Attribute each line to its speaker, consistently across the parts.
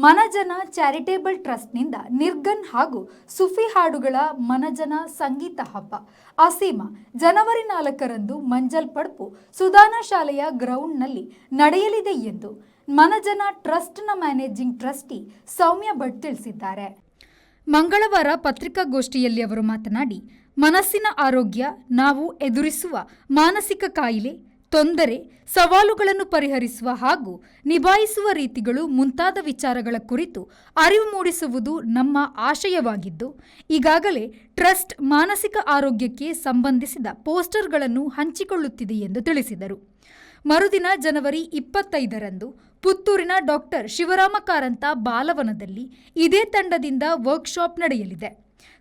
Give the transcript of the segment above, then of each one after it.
Speaker 1: ಮನಜನ charitable ಟ್ರಸ್ಟ್ನಿಂದ ನಿರ್ಗನ್ ಹಾಗೂ ಸುಫಿ ಹಾಡುಗಳ ಮನಜನ ಸಂಗೀತ ಹಬ್ಬ ಅಸೀಮ ಜನವರಿ 4ರಂದು ಮಂಜಲ್ ಪಡ್ಪು ಸುಧಾನಾ ಶಾಲೆಯ ಗ್ರೌಂಡ್ನಲ್ಲಿ ನಡೆಯಲಿದೆ ಎಂದು ಮನಜನ ಟ್ರಸ್ಟ್ನ ಮ್ಯಾನೇಜಿಂಗ್ ಟ್ರಸ್ಟಿ ಸೌಮ್ಯ ಭಟ್ ತಿಳಿಸಿದ್ದಾರೆ. ಮಂಗಳವಾರ ಪತ್ರಿಕಾಗೋಷ್ಠಿಯಲ್ಲಿ ಅವರು ಮಾತನಾಡಿ, ಮನಸ್ಸಿನ ಆರೋಗ್ಯ ನಾವು ಎದುರಿಸುವ ಮಾನಸಿಕ ಕಾಯಿಲೆ, ತೊಂದರೆ, ಸವಾಲುಗಳನ್ನು ಪರಿಹರಿಸುವ ಹಾಗೂ ನಿಭಾಯಿಸುವ ರೀತಿಗಳು ಮುಂತಾದ ವಿಚಾರಗಳ ಕುರಿತು ಅರಿವು ಮೂಡಿಸುವುದು ನಮ್ಮ ಆಶಯವಾಗಿದ್ದು, ಈಗಾಗಲೇ ಟ್ರಸ್ಟ್ ಮಾನಸಿಕ ಆರೋಗ್ಯಕ್ಕೆ ಸಂಬಂಧಿಸಿದ ಪೋಸ್ಟರ್ಗಳನ್ನು ಹಂಚಿಕೊಳ್ಳುತ್ತಿದೆ ಎಂದು ತಿಳಿಸಿದರು. ಮರುದಿನ ಜನವರಿ 25ರಂದು ಪುತ್ತೂರಿನ ಡಾಕ್ಟರ್ ಶಿವರಾಮ ಕಾರಂತ ಬಾಲವನದಲ್ಲಿ ಇದೇ ತಂಡದಿಂದ ವರ್ಕ್ಶಾಪ್ ನಡೆಯಲಿದೆ.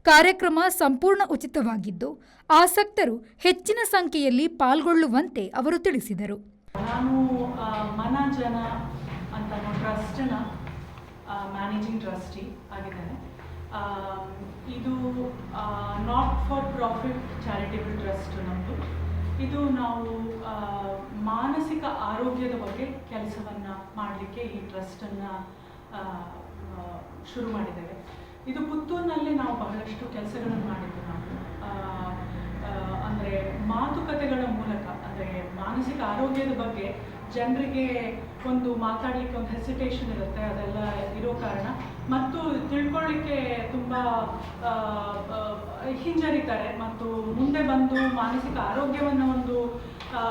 Speaker 1: ಕಾರ್ಯಕ್ರಮ ಸಂಪೂರ್ಣ ಉಚಿತವಾಗಿದ್ದು, ಆಸಕ್ತರು ಹೆಚ್ಚಿನ ಸಂಖ್ಯೆಯಲ್ಲಿ ಪಾಲ್ಗೊಳ್ಳುವಂತೆ ಅವರು ತಿಳಿಸಿದರು.
Speaker 2: ನಾನು ಮನಜನ ಅಂತ ಟ್ರಸ್ಟ್ನ ಮ್ಯಾನೇಜಿಂಗ್ ಟ್ರಸ್ಟಿ ಆಗಿದ್ದೇನೆ. ಇದು not for profit charitable trust ನಮ್ಮದು. ಇದು ನಾವು ಮಾನಸಿಕ ಆರೋಗ್ಯದ ಬಗ್ಗೆ ಕೆಲಸವನ್ನು ಮಾಡಲಿಕ್ಕೆ ಈ ಟ್ರಸ್ಟನ್ನು ಶುರು ಮಾಡಿದ್ದೇವೆ. ಇದು ಪುತ್ತೂರಿನಲ್ಲಿ ನಾವು ಬಹಳಷ್ಟು ಕೆಲಸಗಳನ್ನು ಮಾಡಿದ್ದು. ನಾವು ಅಂದರೆ ಮಾತುಕತೆಗಳ ಮೂಲಕ, ಅಂದರೆ ಮಾನಸಿಕ ಆರೋಗ್ಯದ ಬಗ್ಗೆ ಜನರಿಗೆ ಒಂದು ಮಾತಾಡಲಿಕ್ಕೆ ಒಂದು ಹೆಸಿಟೇಷನ್ ಇರುತ್ತೆ, ಅದೆಲ್ಲ ಇರೋ ಕಾರಣ ಮತ್ತು ತಿಳ್ಕೊಳ್ಳಿಕ್ಕೆ ತುಂಬ ಹಿಂಜರಿತಾರೆ ಮತ್ತು ಮುಂದೆ ಬಂದು ಮಾನಸಿಕ ಆರೋಗ್ಯವನ್ನು ಒಂದು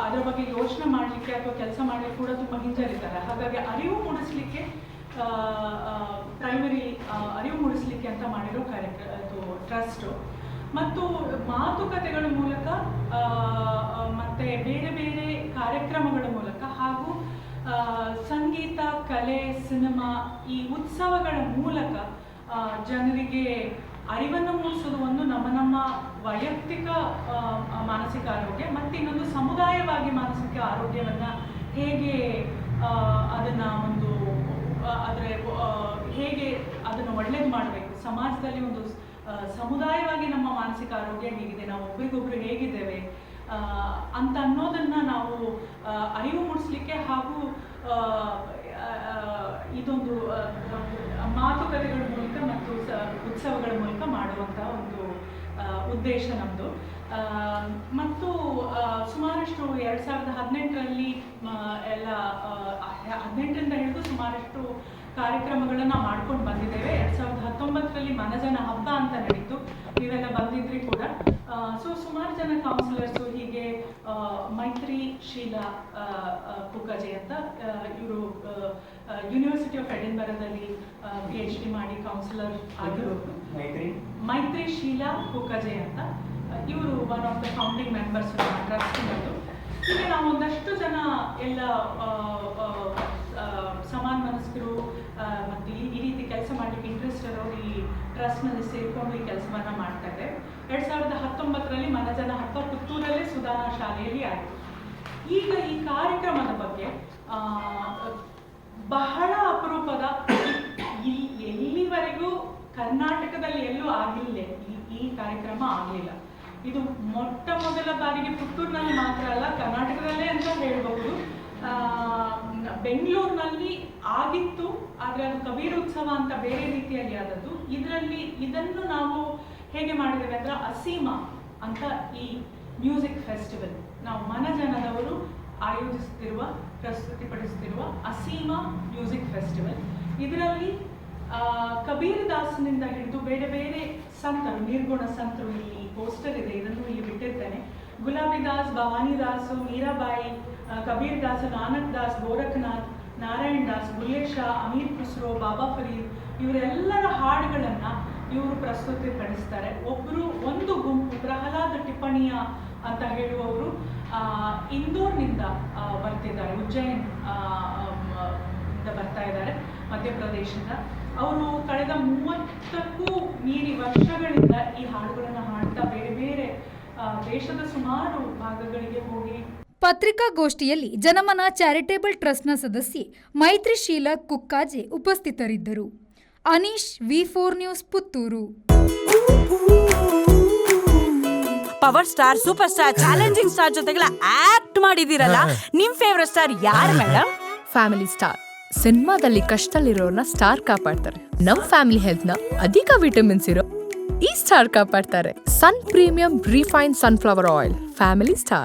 Speaker 2: ಅದರ ಬಗ್ಗೆ ಯೋಚನೆ ಮಾಡಲಿಕ್ಕೆ ಅಥವಾ ಕೆಲಸ ಮಾಡಲಿಕ್ಕೆ ಕೂಡ ತುಂಬ ಹಿಂಜರಿತಾರೆ. ಹಾಗಾಗಿ ಅರಿವು ಮೂಡಿಸಲಿಕ್ಕೆ ಪ್ರೈಮರಿ ಅರಿವು ಮೂಡಿಸಲಿಕ್ಕೆ ಅಂತ ಮಾಡಿರೋ ಇದು ಟ್ರಸ್ಟು. ಮತ್ತು ಮಾತುಕತೆಗಳ ಮೂಲಕ ಮತ್ತು ಬೇರೆ ಬೇರೆ ಕಾರ್ಯಕ್ರಮಗಳ ಮೂಲಕ ಹಾಗೂ ಸಂಗೀತ, ಕಲೆ, ಸಿನಿಮಾ ಈ ಉತ್ಸವಗಳ ಮೂಲಕ ಜನರಿಗೆ ಅರಿವನ್ನು ಮೂಡಿಸೋದು ಒಂದು ನಮ್ಮ ವೈಯಕ್ತಿಕ ಮಾನಸಿಕ ಆರೋಗ್ಯ, ಮತ್ತು ಇನ್ನೊಂದು ಸಮುದಾಯವಾಗಿ ಮಾನಸಿಕ ಆರೋಗ್ಯವನ್ನು ಹೇಗೆ ಅದನ್ನು ಒಂದು ಹೇಗೆ ಅದನ್ನು ಒಳ್ಳೇದು ಮಾಡಬೇಕು, ಸಮಾಜದಲ್ಲಿ ಒಂದು ಸಮುದಾಯವಾಗಿ ನಮ್ಮ ಮಾನಸಿಕ ಆರೋಗ್ಯ ಹೇಗಿದೆ, ನಾವು ಒಬ್ರಿಗೊಬ್ರು ಹೇಗಿದ್ದೇವೆ ಅಂತ ಅನ್ನೋದನ್ನು ನಾವು ಅರಿವು ಮೂಡಿಸ್ಲಿಕ್ಕೆ ಹಾಗೂ ಇದೊಂದು ಮಾತುಕತೆಗಳ ಮೂಲಕ ಮತ್ತು ಉತ್ಸವಗಳ ಮೂಲಕ ಮಾಡುವಂಥ ಒಂದು ಉದ್ದೇಶ ನಮ್ಮದು. ಮತ್ತು ಸುಮಾರಷ್ಟು 2018ರಲ್ಲಿ ಎಲ್ಲ 18ರಿಂದ ಹಿಡಿದು ಸುಮಾರಷ್ಟು ಕಾರ್ಯಕ್ರಮಗಳನ್ನು ಮಾಡ್ಕೊಂಡು ಬಂದಿದ್ದೇವೆ. 2019ರಲ್ಲಿ ಮನಜನ ಹಬ್ಬ ಅಂತ ನಡೀತು, ನೀವೆಲ್ಲ ಬಂದಿದ್ರಿ ಕೂಡ. ಸೊ ಸುಮಾರು ಜನ ಕೌನ್ಸಿಲರ್ಸು, ಹೀಗೆ ಮೈತ್ರಿ ಶೀಲಾ ಕುಕ್ಕಜೆ ಅಂತ, ಇವರು ಯೂನಿವರ್ಸಿಟಿ ಆಫ್ ಎಡಿನ್ಬರದಲ್ಲಿ PhD ಮಾಡಿ ಕೌನ್ಸಿಲರ್ ಆಗಿರೋರು. ಮೈತ್ರಿ ಶೀಲಾ ಕುಕ್ಕಜೆ ಅಂತ, ಇವರು one of the founding members ಟ್ರಸ್ಟ್ನದ್ದು. ಹೀಗೆ ನಾವು ಒಂದಷ್ಟು ಜನ ಎಲ್ಲ ಸಮಾನ ಮನಸ್ಕರು ಮತ್ತು ಈ ರೀತಿ ಕೆಲಸ ಮಾಡಲಿಕ್ಕೆ ಇಂಟ್ರೆಸ್ಟ್ ಇರೋರು ಈ ಟ್ರಸ್ಟ್ನಲ್ಲಿ ಸೇರಿಕೊಂಡು ಈ ಕೆಲಸವನ್ನು ಮಾಡ್ತಾ ಇದ್ದೇವೆ. 2019ರಲ್ಲಿ ಮನಜನ ಹಬ್ಬ ಪುತ್ತೂರಲ್ಲಿ ಸುಧಾನಾ ಶಾಲೆಯಲ್ಲಿ ಆಯಿತು. ಈಗ ಈ ಕಾರ್ಯಕ್ರಮದ ಬಗ್ಗೆ ಬಹಳ ಅಪರೂಪದ, ಎಲ್ಲಿವರೆಗೂ ಕರ್ನಾಟಕದಲ್ಲಿ ಎಲ್ಲೂ ಆಗಿಲ್ಲ ಈ ಕಾರ್ಯಕ್ರಮ ಆಗಲಿಲ್ಲ. ಇದು ಮೊಟ್ಟ ಮೊದಲ ಬಾರಿಗೆ ಪುತ್ತೂರಿನಲ್ಲಿ ಮಾತ್ರ ಅಲ್ಲ, ಕರ್ನಾಟಕದಲ್ಲೇ ಅಂತ ಹೇಳ್ಬಹುದು. ಬೆಂಗಳೂರಿನಲ್ಲಿ ಆಗಿತ್ತು, ಆದರೆ ಅದು ಕಬೀರ್ ಉತ್ಸವ ಅಂತ ಬೇರೆ ರೀತಿಯಲ್ಲಿ ಆದದ್ದು. ಇದನ್ನು ನಾವು ಹೇಗೆ ಮಾಡಿದ್ದೇವೆ ಅಂದರೆ ಅಸೀಮ ಅಂತ ಈ ಮ್ಯೂಸಿಕ್ ಫೆಸ್ಟಿವಲ್ ನಾವು ಮನಜನದವರು ಆಯೋಜಿಸುತ್ತಿರುವ, ಪ್ರಸ್ತುತಿಪಡಿಸುತ್ತಿರುವ ಅಸೀಮ ಮ್ಯೂಸಿಕ್ ಫೆಸ್ಟಿವಲ್. ಇದರಲ್ಲಿ ಕಬೀರ್ ದಾಸನಿಂದ ಹಿಡಿದು ಬೇರೆ ಬೇರೆ ಸಂತರು, ನಿರ್ಗುಣ ಸಂತರು, ಇಲ್ಲಿ ಪೋಸ್ಟರ್ ಇದೆ, ಇದನ್ನು ಇಲ್ಲಿ ಬಿಟ್ಟಿರ್ತೇನೆ. ಗುಲಾಬಿ ದಾಸ್, ಭವಾನಿ ದಾಸು, ಮೀರಾಬಾಯಿ, ಕಬೀರ್ ದಾಸ್, ನಾನಕ್ ದಾಸ್, ಗೋರಖನಾಥ್, ನಾರಾಯಣ್ ದಾಸ್, ಬುಲ್ಲೆ ಶಾ, ಅಮೀರ್ ಖುಸ್ರೋ, ಬಾಬಾ ಫರೀದ್, ಇವರೆಲ್ಲರ ಹಾಡುಗಳನ್ನು ಇವರು ಪ್ರಸ್ತುತಿಪಡಿಸ್ತಾರೆ. ಒಂದು ಗುಂಪು ಪ್ರಹ್ಲಾದ ಟಿಪ್ಪಣಿಯ ಅಂತ ಹೇಳುವವರು ಇಂದೋರ್ನಿಂದ ಬರ್ತಿದ್ದಾರೆ, ಉಜ್ಜಯಿನ್ ಇಂದ ಬರ್ತಾ ಇದ್ದಾರೆ, ಮಧ್ಯಪ್ರದೇಶದಿಂದ. ಅವರು ಕಳೆದ 30ಕ್ಕೂ ಮೀರಿ ವರ್ಷಗಳಿಂದ ಈ ಹಾಡುಗಳನ್ನು ಹಾಡ್ತಾ ಬೇರೆ ಬೇರೆ ದೇಶದ ಸುಮಾರು ಭಾಗಗಳಿಗೆ ಹೋಗಿ.
Speaker 1: ಪತ್ರಿಕಾಗೋಷ್ಠಿಯಲ್ಲಿ ಜನಮನ ಚಾರಿಟೇಬಲ್ ಟ್ರಸ್ಟ್ನ ಸದಸ್ಯೆ ಮೈತ್ರಿ ಶೀಲಾ ಕುಕ್ಕಾಜೆ ಉಪಸ್ಥಿತರಿದ್ದರು. Aneesh, V4 news, Puttur.
Speaker 3: Power star, super star, challenging star ಜೊತೆಗೆಲ್ಲ ಆಕ್ಟ್ ಮಾಡಿದಿರಲ್ಲ, ನಿಮ್ ಫೇವರೆಟ್ ಸ್ಟಾರ್ ಯಾರು ಮೇಡಮ್?
Speaker 4: ಫ್ಯಾಮಿಲಿ ಸ್ಟಾರ್ ಸಿನಿಮಾದಲ್ಲಿ ಕಷ್ಟದಲ್ಲಿರೋರ್ನ ಸ್ಟಾರ್ ಕಾಪಾಡ್ತಾರೆ. ನಮ್ ಫ್ಯಾಮಿಲಿ ಹೆಲ್ತ್ ನ ಅಧಿಕ ವಿಟಮಿನ್ಸ್ ಇರೋ ಈ ಸ್ಟಾರ್ ಕಾಪಾಡ್ತಾರೆ. Sun premium refined sunflower oil, family star.